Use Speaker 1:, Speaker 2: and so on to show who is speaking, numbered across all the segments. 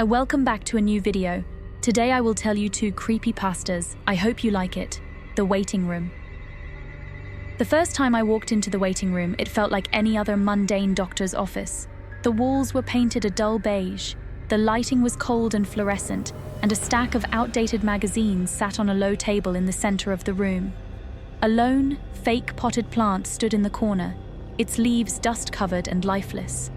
Speaker 1: Welcome back to a new video. Today I will tell you 2 creepypastas. I hope you like it. The waiting room. The first time I walked into the waiting room, it felt like any other mundane doctor's office. The walls were painted a dull beige, the lighting was cold and fluorescent, and a stack of outdated magazines sat on a low table in the center of the room. A lone, fake potted plant stood in the corner, its leaves dust-covered and lifeless.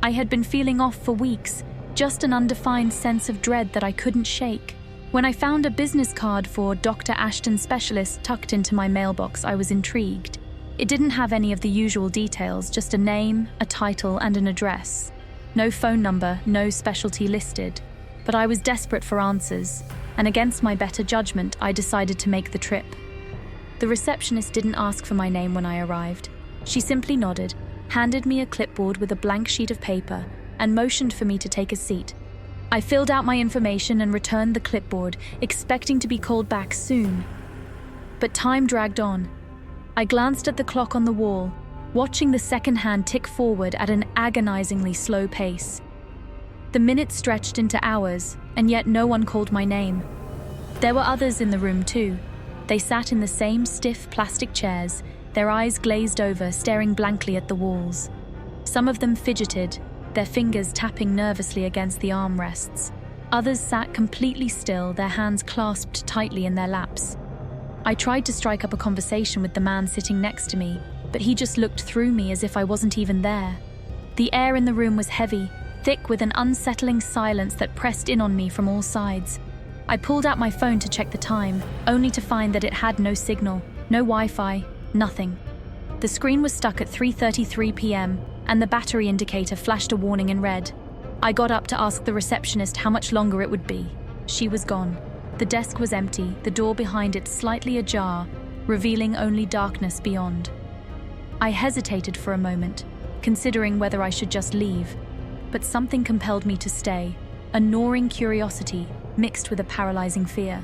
Speaker 1: I had been feeling off for weeks, just an undefined sense of dread that I couldn't shake. When I found a business card for Dr. Ashton Specialist tucked into my mailbox, I was intrigued. It didn't have any of the usual details, just a name, a title, and an address. No phone number, no specialty listed. But I was desperate for answers, and against my better judgment, I decided to make the trip. The receptionist didn't ask for my name when I arrived. She simply nodded, handed me a clipboard with a blank sheet of paper, and motioned for me to take a seat. I filled out my information and returned the clipboard, expecting to be called back soon. But time dragged on. I glanced at the clock on the wall, watching the second hand tick forward at an agonizingly slow pace. The minutes stretched into hours, and yet no one called my name. There were others in the room too. They sat in the same stiff plastic chairs, their eyes glazed over, staring blankly at the walls. Some of them fidgeted, their fingers tapping nervously against the armrests. Others sat completely still, their hands clasped tightly in their laps. I tried to strike up a conversation with the man sitting next to me, but he just looked through me as if I wasn't even there. The air in the room was heavy, thick with an unsettling silence that pressed in on me from all sides. I pulled out my phone to check the time, only to find that it had no signal, no Wi-Fi, nothing. The screen was stuck at 3:33 p.m., and the battery indicator flashed a warning in red. I got up to ask the receptionist how much longer it would be. She was gone. The desk was empty, the door behind it slightly ajar, revealing only darkness beyond. I hesitated for a moment, considering whether I should just leave, but something compelled me to stay, a gnawing curiosity mixed with a paralyzing fear.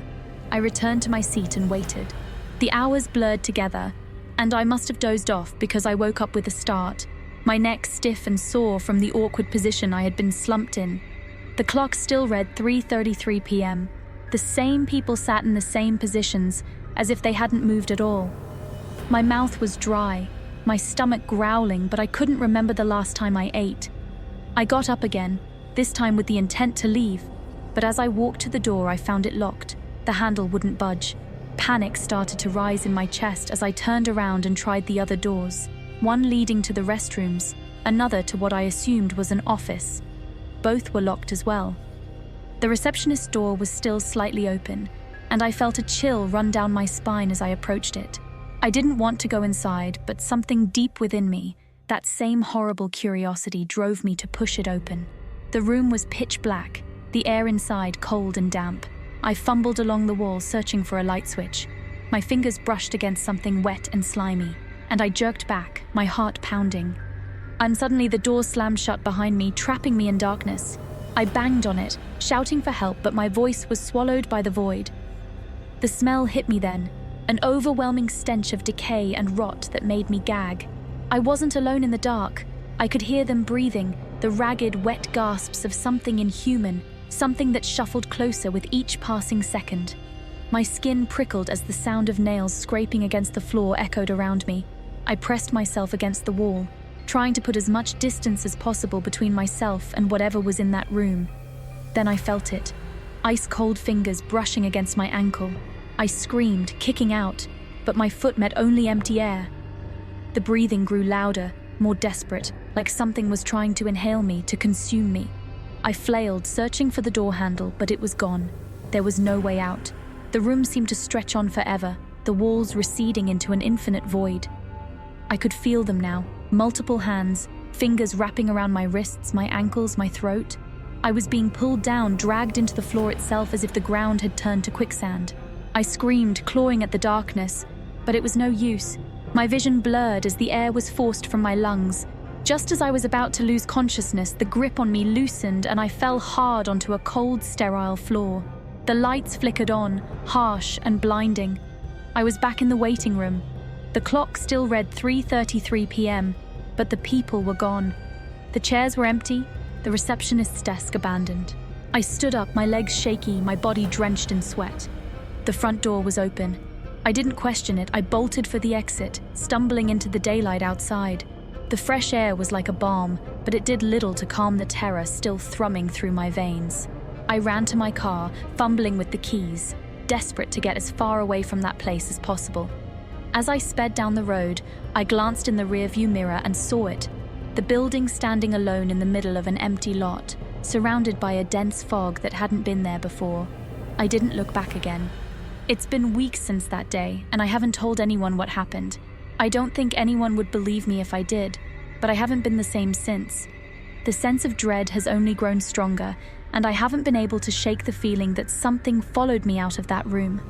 Speaker 1: I returned to my seat and waited. The hours blurred together, and I must have dozed off because I woke up with a start, my neck stiff and sore from the awkward position I had been slumped in. The clock still read 3:33 p.m. The same people sat in the same positions, as if they hadn't moved at all. My mouth was dry, my stomach growling, but I couldn't remember the last time I ate. I got up again, this time with the intent to leave, but as I walked to the door, I found it locked. The handle wouldn't budge. Panic started to rise in my chest as I turned around and tried the other doors, one leading to the restrooms, another to what I assumed was an office. Both were locked as well. The receptionist's door was still slightly open, and I felt a chill run down my spine as I approached it. I didn't want to go inside, but something deep within me, that same horrible curiosity, drove me to push it open. The room was pitch black, the air inside cold and damp. I fumbled along the wall, searching for a light switch. My fingers brushed against something wet and slimy, and I jerked back, my heart pounding. And suddenly the door slammed shut behind me, trapping me in darkness. I banged on it, shouting for help, but my voice was swallowed by the void. The smell hit me then, an overwhelming stench of decay and rot that made me gag. I wasn't alone in the dark. I could hear them breathing, the ragged, wet gasps of something inhuman, something that shuffled closer with each passing second. My skin prickled as the sound of nails scraping against the floor echoed around me. I pressed myself against the wall, trying to put as much distance as possible between myself and whatever was in that room. Then I felt it, ice-cold fingers brushing against my ankle. I screamed, kicking out, but my foot met only empty air. The breathing grew louder, more desperate, like something was trying to inhale me, to consume me. I flailed, searching for the door handle, but it was gone. There was no way out. The room seemed to stretch on forever, the walls receding into an infinite void. I could feel them now, multiple hands, fingers wrapping around my wrists, my ankles, my throat. I was being pulled down, dragged into the floor itself as if the ground had turned to quicksand. I screamed, clawing at the darkness, but it was no use. My vision blurred as the air was forced from my lungs. Just as I was about to lose consciousness, the grip on me loosened and I fell hard onto a cold, sterile floor. The lights flickered on, harsh and blinding. I was back in the waiting room. The clock still read 3:33 p.m., but the people were gone. The chairs were empty, the the receptionist's desk abandoned. I stood up, my legs shaky, my body drenched in sweat. The front door was open. I didn't question it. I bolted for the exit, stumbling into the daylight outside. The fresh air was like a balm, but it did little to calm the terror still thrumming through my veins. I ran to my car, fumbling with the keys, desperate to get as far away from that place as possible. As I sped down the road, I glanced in the rearview mirror and saw it, the building standing alone in the middle of an empty lot, surrounded by a dense fog that hadn't been there before. I didn't look back again. It's been weeks since that day, and I haven't told anyone what happened. I don't think anyone would believe me if I did, but I haven't been the same since. The sense of dread has only grown stronger, and I haven't been able to shake the feeling that something followed me out of that room.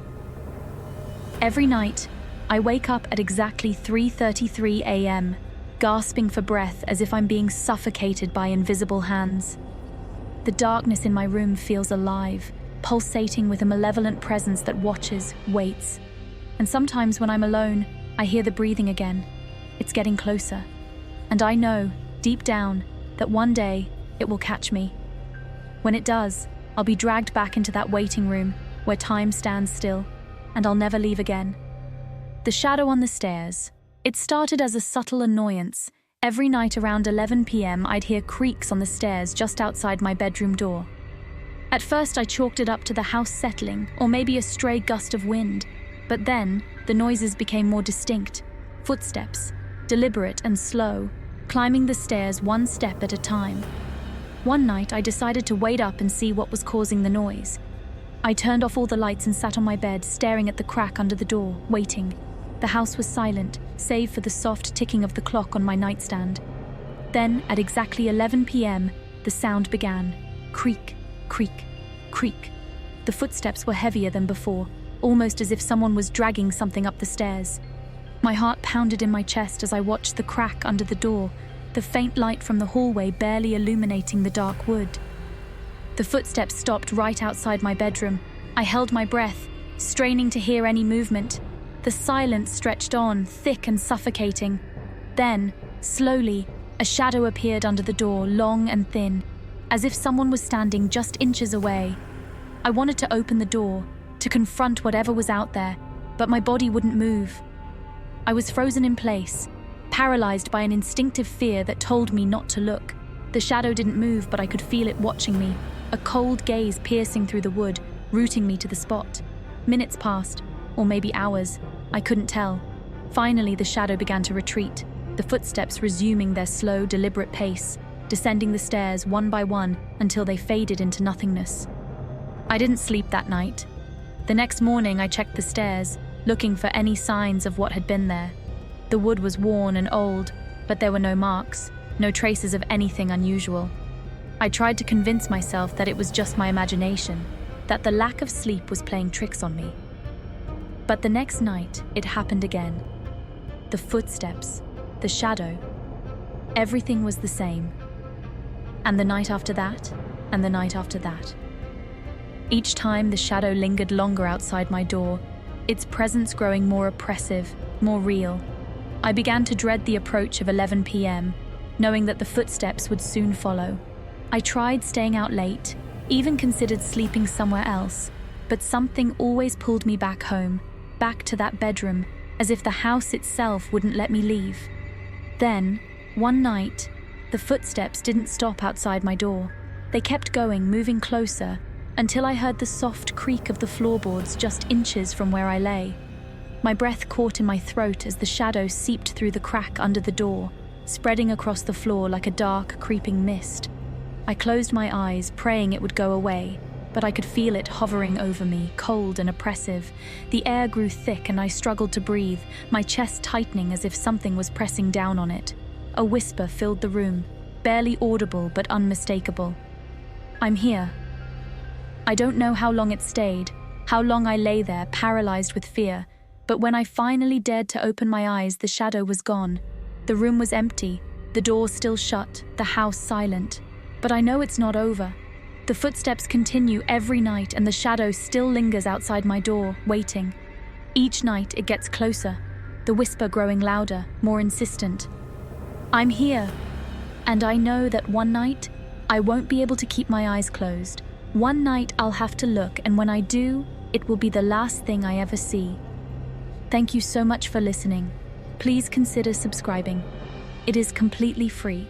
Speaker 1: Every night, I wake up at exactly 3:33 a.m., gasping for breath as if I'm being suffocated by invisible hands. The darkness in my room feels alive, pulsating with a malevolent presence that watches, waits. And sometimes when I'm alone, I hear the breathing again. It's getting closer. And I know, deep down, that one day it will catch me. When it does, I'll be dragged back into that waiting room where time stands still, and I'll never leave again. The shadow on the stairs. It started as a subtle annoyance. Every night around 11 p.m., I'd hear creaks on the stairs just outside my bedroom door. At first, I chalked it up to the house settling, or maybe a stray gust of wind. But then, the noises became more distinct. Footsteps, deliberate and slow, climbing the stairs one step at a time. One night, I decided to wait up and see what was causing the noise. I turned off all the lights and sat on my bed, staring at the crack under the door, waiting. The house was silent, save for the soft ticking of the clock on my nightstand. Then, at exactly 11 p.m., the sound began. Creak, creak, creak. The footsteps were heavier than before, almost as if someone was dragging something up the stairs. My heart pounded in my chest as I watched the crack under the door, the faint light from the hallway barely illuminating the dark wood. The footsteps stopped right outside my bedroom. I held my breath, straining to hear any movement. The silence stretched on, thick and suffocating. Then, slowly, a shadow appeared under the door, long and thin, as if someone was standing just inches away. I wanted to open the door, to confront whatever was out there, but my body wouldn't move. I was frozen in place, paralyzed by an instinctive fear that told me not to look. The shadow didn't move, but I could feel it watching me, a cold gaze piercing through the wood, rooting me to the spot. Minutes passed, or maybe hours. I couldn't tell. Finally, the shadow began to retreat, the footsteps resuming their slow, deliberate pace, descending the stairs one by one until they faded into nothingness. I didn't sleep that night. The next morning, I checked the stairs, looking for any signs of what had been there. The wood was worn and old, but there were no marks, no traces of anything unusual. I tried to convince myself that it was just my imagination, that the lack of sleep was playing tricks on me. But the next night, it happened again. The footsteps, the shadow, everything was the same. And the night after that, and the night after that. Each time the shadow lingered longer outside my door, its presence growing more oppressive, more real. I began to dread the approach of 11 p.m., knowing that the footsteps would soon follow. I tried staying out late, even considered sleeping somewhere else, but something always pulled me back home, back to that bedroom, as if the house itself wouldn't let me leave. Then, one night, the footsteps didn't stop outside my door. They kept going, moving closer, until I heard the soft creak of the floorboards just inches from where I lay. My breath caught in my throat as the shadow seeped through the crack under the door, spreading across the floor like a dark, creeping mist. I closed my eyes, praying it would go away, but I could feel it hovering over me, cold and oppressive. The air grew thick and I struggled to breathe, my chest tightening as if something was pressing down on it. A whisper filled the room, barely audible but unmistakable. "I'm here." I don't know how long it stayed, how long I lay there, paralyzed with fear, but when I finally dared to open my eyes, the shadow was gone. The room was empty, the door still shut, the house silent. But I know it's not over. The footsteps continue every night and the shadow still lingers outside my door, waiting. Each night it gets closer, the whisper growing louder, more insistent. "I'm here." And I know that one night, I won't be able to keep my eyes closed. One night I'll have to look, and when I do, it will be the last thing I ever see. Thank you so much for listening. Please consider subscribing. It is completely free.